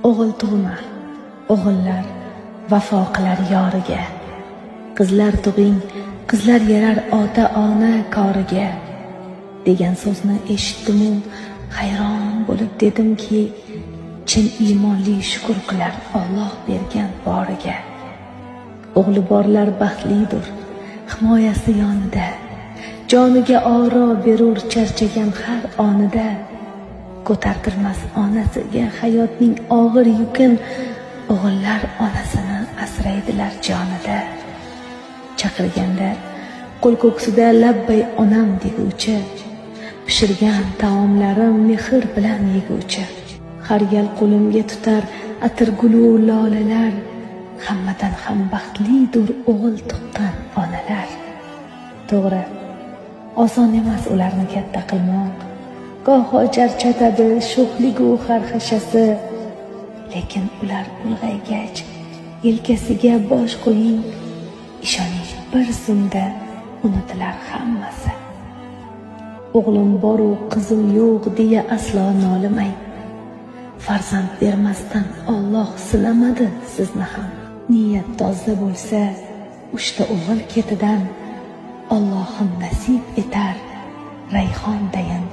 o'g'il tug'ma, o'g'illar vafo qilar yoriga. Qizlar tug'ing, qizlar yerar ota-ona koriga. Degan so'zni eshitdim-u, hayron bo'lib dedimki, chin iymonli shukr qilar Alloh bergan boriga. O'g'li borlar baxtlidir, himoyasi yonida, joniga oro berur charchagan har onida. Ko'tartirmas onasiga hayotning og'ir yukin, o'g'illar onasini asraydilar jonida. Chaqirganda qo'l ko'ksida labbay onam deguvchi, pishirgan taomlarim mehr bilan yeguvchi. Har gal qo'limga tutar atirgulu lolalar, hammadan ham baxtlidir o'g'il tuqqan onalar. To'g'ri, oson emas ularni katta qilmoq, goho charchatadi sho'xligu xarxashasi. Lekin ular ulg'aygach, yelkasiga bosh qo'ying, ishoning bir zumda unutilar hammasi. O'g'lim boru qizim yo'q deya aslo nolimang. Farzand bermasdan Alloh sinamadi sizni ham. Niyat toza bo'lsa, 3 ta o'g'il ketidan Allohim nasib etar rayhondayin